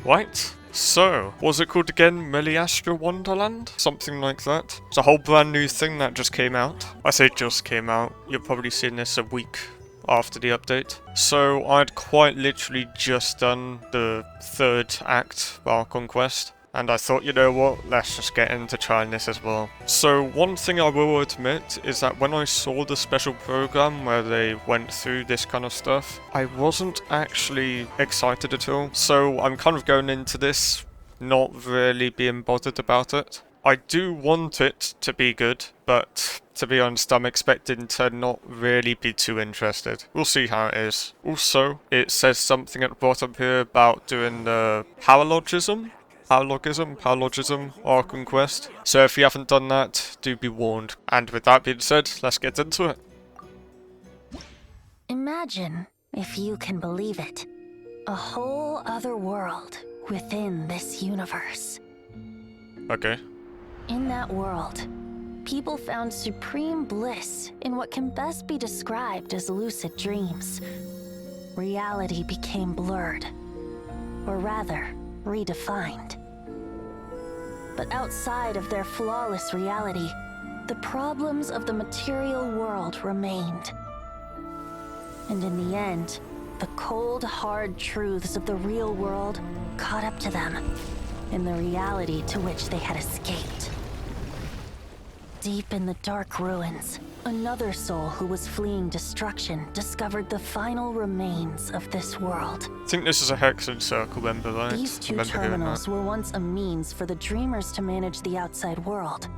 Right, so, was it called again Miliastra Wonderland? Something like that. It's a whole brand new thing that just came out. I say just came out, you're probably seeing this a week after the update. So, I'd quite literally just done the third act of our conquest. And I thought, you know what, let's just get into trying this as well. So one thing I will admit is that when I saw the special program where they went through this kind of stuff, I wasn't actually excited at all. So I'm kind of going into this not really being bothered about it. I do want it to be good, but to be honest, I'm expecting to not really be too interested. We'll see how it is. Also, it says something at the bottom here about doing the paralogism, or conquest. So if you haven't done that, do be warned. And with that being said, let's get into it. Imagine, if you can believe it, a whole other world within this universe. Okay. In that world, people found supreme bliss in what can best be described as lucid dreams. Reality became blurred, or rather, redefined. But outside of their flawless reality, the problems of the material world remained. And in the end, the cold, hard truths of the real world caught up to them in the reality to which they had escaped. Deep in the dark ruins, another soul who was fleeing destruction discovered the final remains of this world. I think this is a Hexen circle, remember, right? These two terminals were once a means for the dreamers to manage the outside world.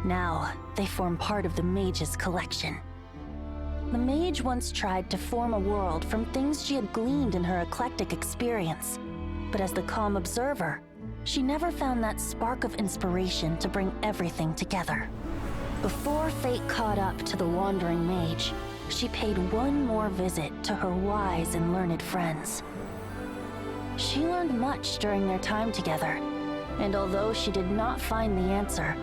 Now, they form part of the mage's collection. The mage once tried to form a world from things she had gleaned in her eclectic experience. But as the calm observer, she never found that spark of inspiration to bring everything together. Before fate caught up to the wandering mage, she paid one more visit to her wise and learned friends. She learned much during their time together, and although she did not find the answer,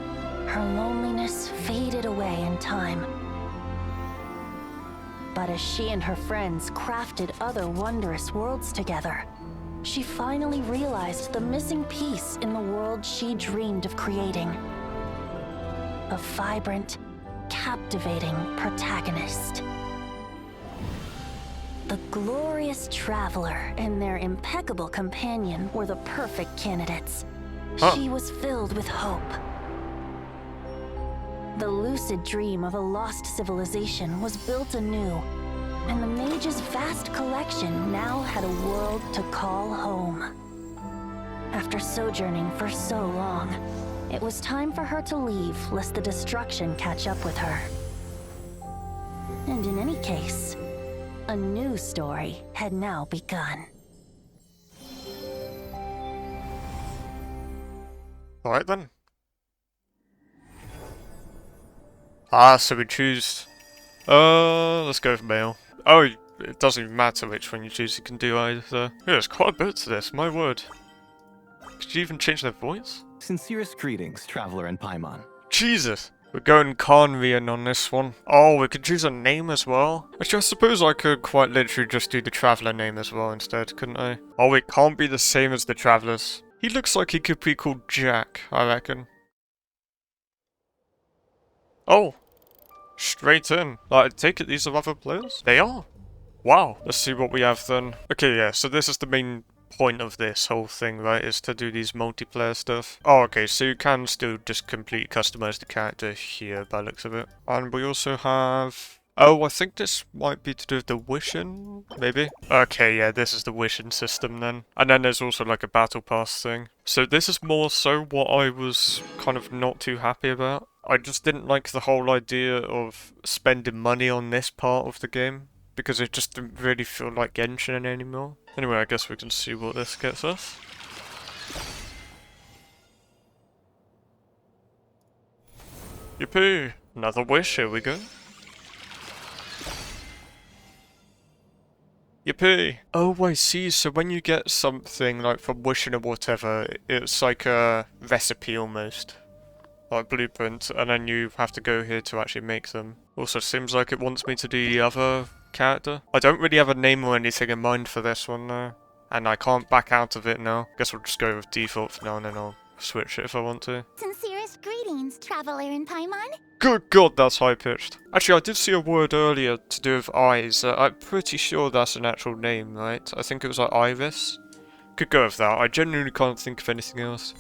her loneliness faded away in time. But as she and her friends crafted other wondrous worlds together, she finally realized the missing piece in the world she dreamed of creating. A vibrant, captivating protagonist. The glorious traveler and their impeccable companion were the perfect candidates. She was filled with hope. The lucid dream of a lost civilization was built anew, and the mage's vast collection now had a world to call home. After sojourning for so long, it was time for her to leave lest the destruction catch up with her. And in any case, a new story had now begun. Alright then. So we choose... let's go for male. Oh, it doesn't even matter which one you choose, you can do either. Yeah, there's quite a bit to this, my word. Could you even change their voice? Sincerest greetings, Traveler and Paimon. Jesus! We're going Khanrian on this one. Oh, we could choose a name as well. Actually, I suppose I could quite literally just do the Traveler name as well instead, couldn't I? Oh, it can't be the same as the Travelers. He looks like he could be called Jack, I reckon. Oh! Straight in. I take it these are other players? They are. Wow. Let's see what we have then. Okay, yeah, so this is the main point of this whole thing, right, is to do these multiplayer stuff. Oh, okay, so you can still just completely customize the character here by the looks of it. And we also have... Oh, I think this might be to do with the wishing, maybe? Okay, yeah, this is the wishing system then. And then there's also like a battle pass thing. So this is more so what I was kind of not too happy about. I just didn't like the whole idea of spending money on this part of the game, because it just didn't really feel like Genshin anymore. Anyway, I guess we can see what this gets us. Yippee! Another wish, here we go. Yippee! Oh, I see, so when you get something, like from wishing or whatever, it's like a recipe almost. Like blueprint, and then you have to go here to actually make them. Also, seems like it wants me to do the other character. I don't really have a name or anything in mind for this one though. and I can't back out of it now. Guess we'll just go with default for now, and then I'll switch it if I want to. Sincerest greetings, traveler in Paimon. Good god, that's high-pitched. Actually, I did see a word earlier to do with eyes. I'm pretty sure that's an actual name, right? I think it was like iris. Could go with that. I genuinely can't think of anything else.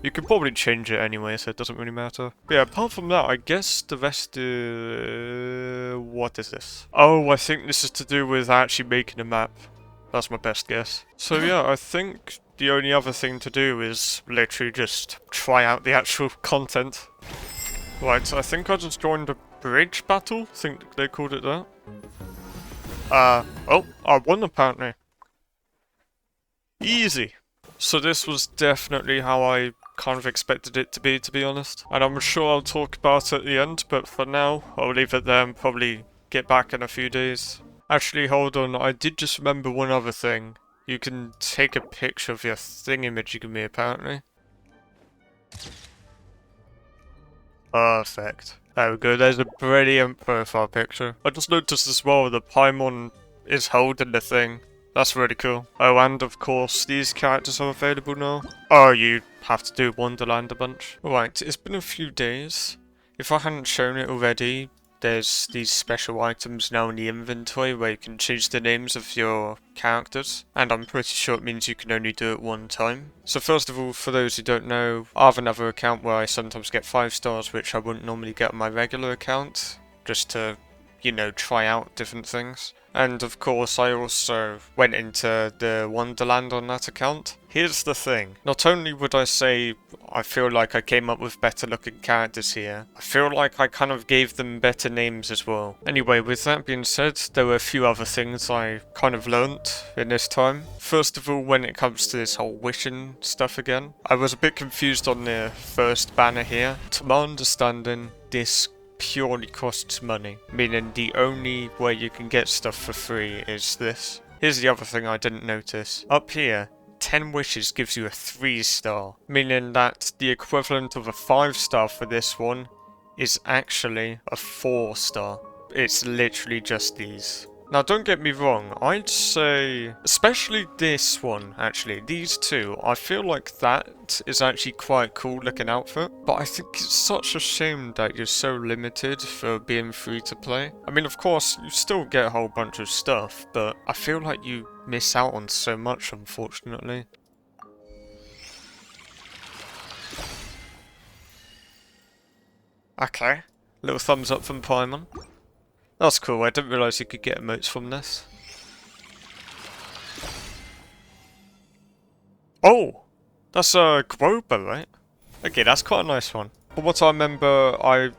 You could probably change it anyway, so it doesn't really matter. But yeah, apart from that, I guess the rest what is this? Oh, I think this is to do with actually making a map. That's my best guess. So yeah, I think the only other thing to do is literally just try out the actual content. Right, so I think I just joined a bridge battle. I think they called it that. Oh, I won apparently. Easy. So this was definitely how I kind of expected it to be honest. And I'm sure I'll talk about it at the end, but for now, I'll leave it there and probably get back in a few days. Actually, hold on, I did just remember one other thing. You can take a picture of your thingamajig of me, apparently. Perfect. There we go, there's a brilliant profile picture. I just noticed as well that Paimon is holding the thing. That's really cool. Oh, and of course, these characters are available now. Oh, you have to do Wonderland a bunch. Right, it's been a few days. If I hadn't shown it already, there's these special items now in the inventory where you can change the names of your characters. And I'm pretty sure it means you can only do it one time. So first of all, for those who don't know, I have another account where I sometimes get 5 stars, which I wouldn't normally get on my regular account. Just to, you know, try out different things. And of course, I also went into the Wonderland on that account. Here's the thing. Not only would I say I feel like I came up with better looking characters here, I feel like I kind of gave them better names as well. Anyway, with that being said, there were a few other things I kind of learnt in this time. First of all, when it comes to this whole wishing stuff again, I was a bit confused on the first banner here. To my understanding, this purely costs money, meaning the only way you can get stuff for free is this. Here's the other thing I didn't notice. Up here, 10 wishes gives you a 3-star, meaning that the equivalent of a 5-star for this one is actually a 4-star. It's literally just these. Now don't get me wrong, I'd say, especially this one actually, these two, I feel like that is actually quite cool looking outfit, but I think it's such a shame that you're so limited for being free to play. I mean, of course, you still get a whole bunch of stuff, but I feel like you miss out on so much, unfortunately. Okay, little thumbs up from Paimon. That's cool, I didn't realise you could get emotes from this. Oh! That's a Grober, right? Okay, that's quite a nice one. From what I remember, I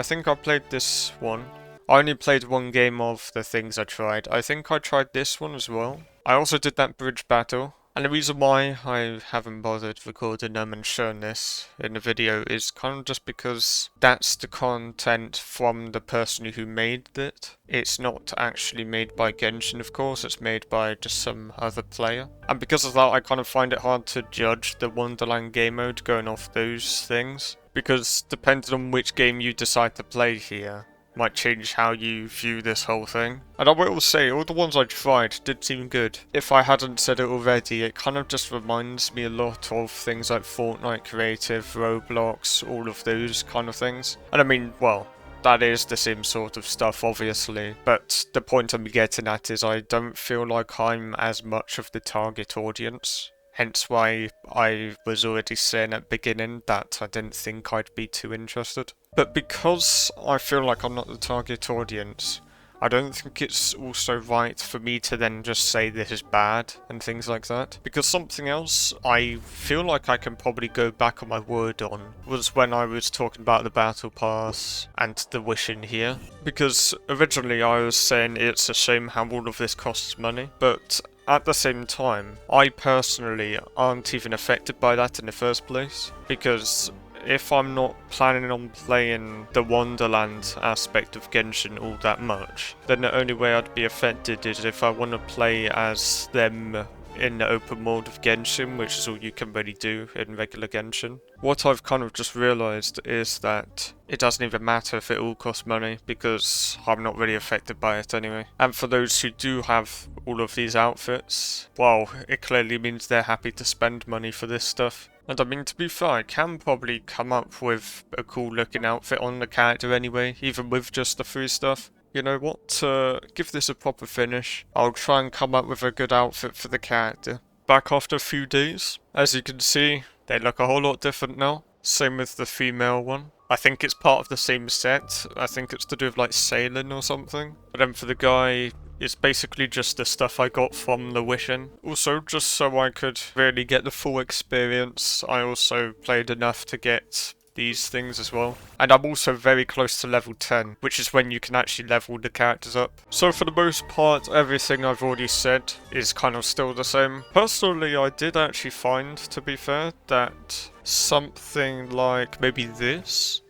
think I played this one. I only played one game of the things I tried. I think I tried this one as well. I also did that bridge battle. And the reason why I haven't bothered recording them and showing this in the video is kind of just because that's the content from the person who made it. It's not actually made by Genshin, of course, it's made by just some other player. And because of that, I kind of find it hard to judge the Wonderland game mode going off those things. Because depending on which game you decide to play here, might change how you view this whole thing. And I will say, all the ones I tried did seem good. If I hadn't said it already, it kind of just reminds me a lot of things like Fortnite Creative, Roblox, all of those kind of things. And I mean, well, that is the same sort of stuff, obviously. But the point I'm getting at is I don't feel like I'm as much of the target audience. Hence why I was already saying at the beginning that I didn't think I'd be too interested. But because I feel like I'm not the target audience, I don't think it's also right for me to then just say this is bad and things like that. Because something else I feel like I can probably go back on my word on was when I was talking about the battle pass and the wishing here. Because originally I was saying it's a shame how all of this costs money, but at the same time, I personally aren't even affected by that in the first place, because if I'm not planning on playing the Wonderland aspect of Genshin all that much, then the only way I'd be affected is if I want to play as them in the open world of Genshin, which is all you can really do in regular Genshin. What I've kind of just realised is that it doesn't even matter if it all costs money, because I'm not really affected by it anyway. And for those who do have all of these outfits, well, it clearly means they're happy to spend money for this stuff. And I mean, to be fair, I can probably come up with a cool looking outfit on the character anyway, even with just the free stuff. You know what, to give this a proper finish, I'll try and come up with a good outfit for the character. Back after a few days, as you can see, they look a whole lot different now. Same with the female one. I think it's part of the same set. I think it's to do with like sailing or something. But then for the guy, it's basically just the stuff I got from the Wishing. Also, just so I could really get the full experience, I also played enough to get these things as well. And I'm also very close to level 10, which is when you can actually level the characters up. So for the most part, everything I've already said is kind of still the same. Personally, I did actually find, to be fair, that something like maybe this,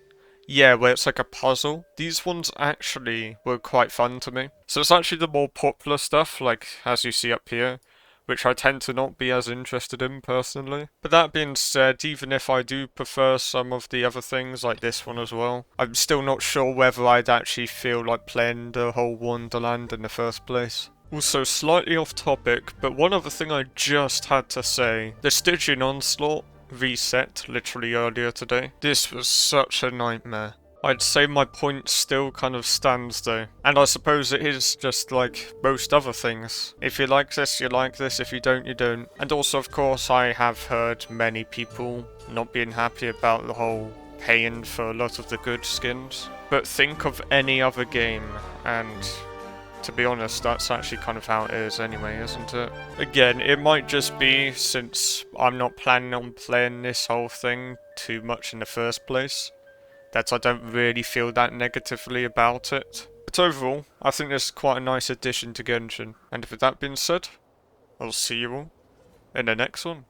yeah, where it's like a puzzle, these ones actually were quite fun to me. So it's actually the more popular stuff, like as you see up here, which I tend to not be as interested in personally. But that being said, even if I do prefer some of the other things like this one as well, I'm still not sure whether I'd actually feel like playing the whole Wonderland in the first place. Also, slightly off topic, but one other thing I just had to say, the Stygian Onslaught reset literally earlier today. This was such a nightmare. I'd say my point still kind of stands though, and I suppose it is just like most other things. If you like this, you like this, if you don't, you don't. And also, of course, I have heard many people not being happy about the whole paying for a lot of the good skins. But think of any other game, and to be honest, that's actually kind of how it is anyway, isn't it? Again, it might just be since I'm not planning on playing this whole thing too much in the first place, that I don't really feel that negatively about it. But overall, I think this is quite a nice addition to Genshin. And with that being said, I'll see you all in the next one.